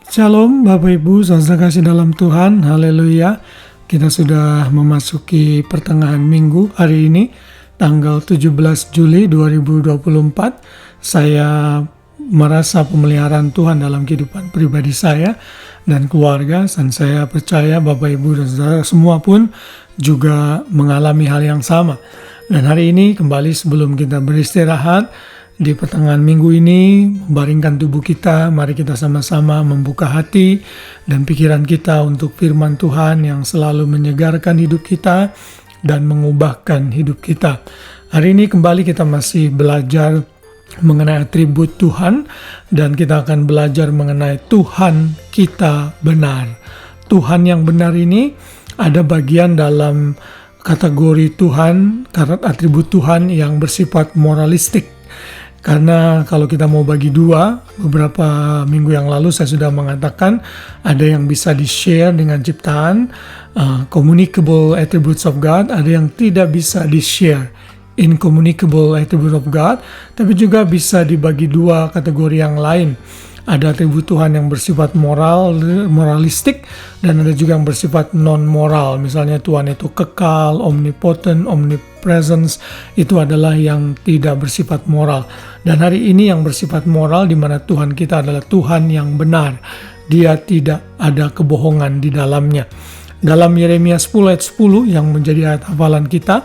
Shalom Bapak Ibu, saudara kasih dalam Tuhan, haleluya. Kita sudah memasuki pertengahan minggu hari ini, tanggal 17 Juli 2024. Saya merasa pemeliharaan Tuhan dalam kehidupan pribadi saya dan keluarga, dan saya percaya Bapak Ibu dan saudara semua pun juga mengalami hal yang sama. Dan hari ini kembali sebelum kita beristirahat, di pertengahan minggu ini, membaringkan tubuh kita, mari kita sama-sama membuka hati dan pikiran kita untuk firman Tuhan yang selalu menyegarkan hidup kita dan mengubahkan hidup kita. Hari ini kembali kita masih belajar mengenai atribut Tuhan, dan kita akan belajar mengenai Tuhan kita benar. Tuhan yang benar ini ada bagian dalam kategori Tuhan, karena atribut Tuhan yang bersifat moralistik. Karena kalau kita mau bagi dua, beberapa minggu yang lalu saya sudah mengatakan ada yang bisa di-share dengan ciptaan, communicable attributes of God, ada yang tidak bisa di-share, incommunicable attributes of God, tapi juga bisa dibagi dua kategori yang lain. Ada atribut Tuhan yang bersifat moralistik, dan ada juga yang bersifat non-moral. Misalnya Tuhan itu kekal, omnipotent, omnipresence, itu adalah yang tidak bersifat moral. Dan hari ini yang bersifat moral, di mana Tuhan kita adalah Tuhan yang benar. Dia tidak ada kebohongan di dalamnya. Dalam Yeremia 10 ayat 10 yang menjadi ayat hafalan kita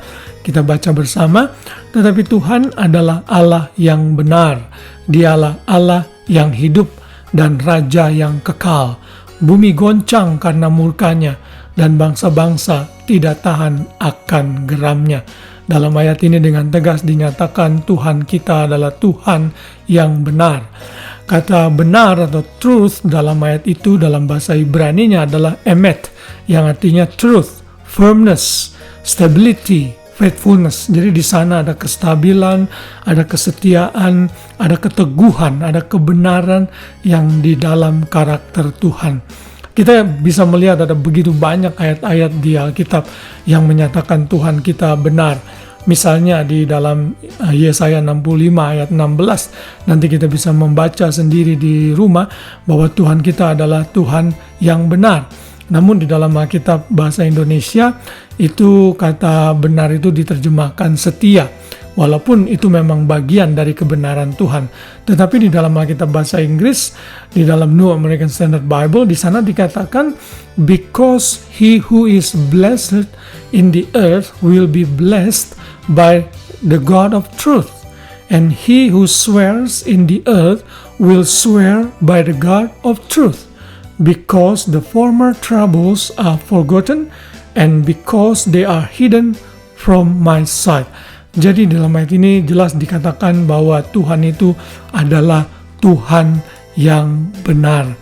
baca bersama, tetapi Tuhan adalah Allah yang benar. Dialah Allah yang hidup dan Raja yang kekal. Bumi goncang karena murkanya, dan bangsa-bangsa tidak tahan akan geramnya. Dalam ayat ini dengan tegas dinyatakan Tuhan kita adalah Tuhan yang benar. Kata benar atau truth dalam ayat itu dalam bahasa Ibrani-nya adalah emet, yang artinya truth, firmness, stability, faithfulness. Jadi di sana ada kestabilan, ada kesetiaan, ada keteguhan, ada kebenaran yang di dalam karakter Tuhan. Kita bisa melihat ada begitu banyak ayat-ayat di Alkitab yang menyatakan Tuhan kita benar. Misalnya di dalam Yesaya 65 ayat 16, nanti kita bisa membaca sendiri di rumah bahwa Tuhan kita adalah Tuhan yang benar. Namun di dalam Alkitab bahasa Indonesia itu kata benar itu diterjemahkan setia. Walaupun itu memang bagian dari kebenaran Tuhan. Tetapi di dalam Alkitab bahasa Inggris, di dalam New American Standard Bible, di sana dikatakan, because he who is blessed in the earth will be blessed by the God of truth. And he who swears in the earth will swear by the God of truth. Because the former troubles are forgotten, and because they are hidden from my sight. Jadi dalam ayat ini jelas dikatakan bahwa Tuhan itu adalah Tuhan yang benar.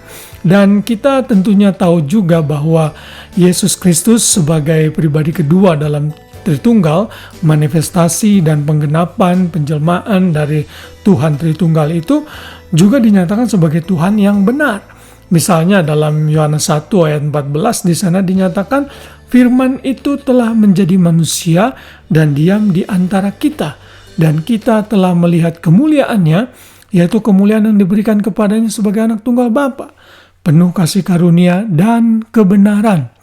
Dan kita tentunya tahu juga bahwa Yesus Kristus sebagai pribadi kedua dalam Tritunggal, manifestasi dan penggenapan penjelmaan dari Tuhan Tritunggal itu juga dinyatakan sebagai Tuhan yang benar. Misalnya dalam Yohanes 1 ayat 14 di sana dinyatakan firman itu telah menjadi manusia dan diam di antara kita, dan kita telah melihat kemuliaannya, yaitu kemuliaan yang diberikan kepadanya sebagai anak tunggal Bapa, penuh kasih karunia dan kebenaran.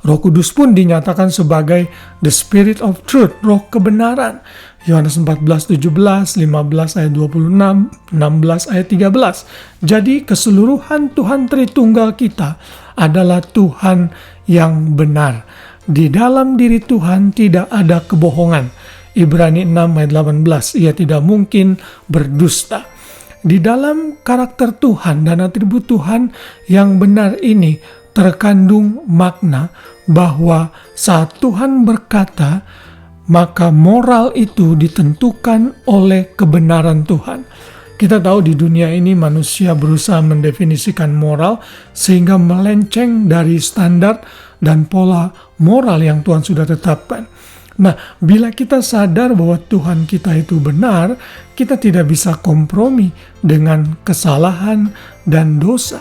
Roh Kudus pun dinyatakan sebagai the Spirit of Truth, roh kebenaran. Yohanes 14:17, 15 ayat 26, 16 ayat 13. Jadi keseluruhan Tuhan Tritunggal kita adalah Tuhan yang benar. Di dalam diri Tuhan tidak ada kebohongan. Ibrani 6 ayat 18, ia tidak mungkin berdusta. Di dalam karakter Tuhan dan atribut Tuhan yang benar ini terkandung makna bahwa saat Tuhan berkata, maka moral itu ditentukan oleh kebenaran Tuhan. Kita tahu di dunia ini manusia berusaha mendefinisikan moral sehingga melenceng dari standar dan pola moral yang Tuhan sudah tetapkan. Nah, bila kita sadar bahwa Tuhan kita itu benar, kita tidak bisa kompromi dengan kesalahan dan dosa.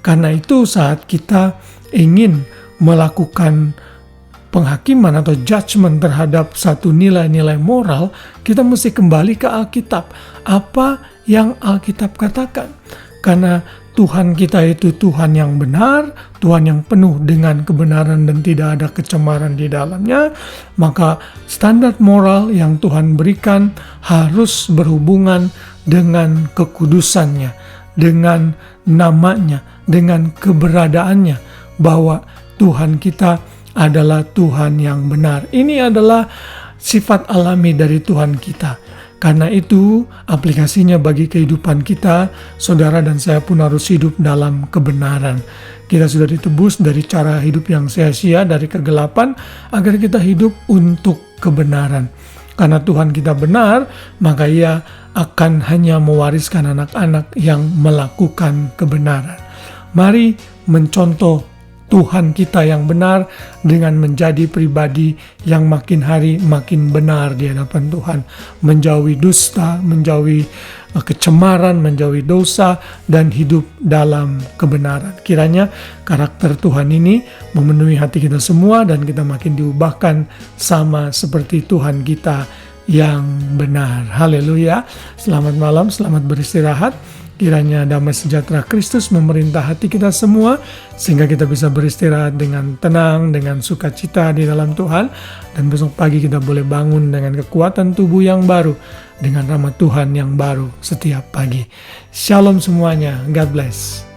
Karena itu saat kita ingin melakukan penghakiman atau judgment terhadap satu nilai-nilai moral, kita mesti kembali ke Alkitab. Apa yang Alkitab katakan? Karena Tuhan kita itu Tuhan yang benar, Tuhan yang penuh dengan kebenaran dan tidak ada kecemaran di dalamnya, maka standar moral yang Tuhan berikan harus berhubungan dengan kekudusannya, dengan namanya, dengan keberadaannya, bahwa Tuhan kita adalah Tuhan yang benar. Ini adalah sifat alami dari Tuhan kita. Karena itu, aplikasinya bagi kehidupan kita, saudara dan saya pun harus hidup dalam kebenaran. Kita sudah ditebus dari cara hidup yang sia-sia, dari kegelapan, agar kita hidup untuk kebenaran. Karena Tuhan kita benar, maka Ia akan hanya mewariskan anak-anak yang melakukan kebenaran. Mari mencontoh Tuhan kita yang benar dengan menjadi pribadi yang makin hari makin benar di hadapan Tuhan. Menjauhi dusta, menjauhi kecemaran, menjauhi dosa, dan hidup dalam kebenaran. Kiranya karakter Tuhan ini memenuhi hati kita semua dan kita makin diubahkan sama seperti Tuhan kita yang benar. Haleluya. Selamat malam, selamat beristirahat. Kiranya damai sejahtera Kristus memerintah hati kita semua, sehingga kita bisa beristirahat dengan tenang, dengan sukacita di dalam Tuhan. Dan besok pagi kita boleh bangun dengan kekuatan tubuh yang baru, dengan rahmat Tuhan yang baru setiap pagi. Shalom semuanya, God bless.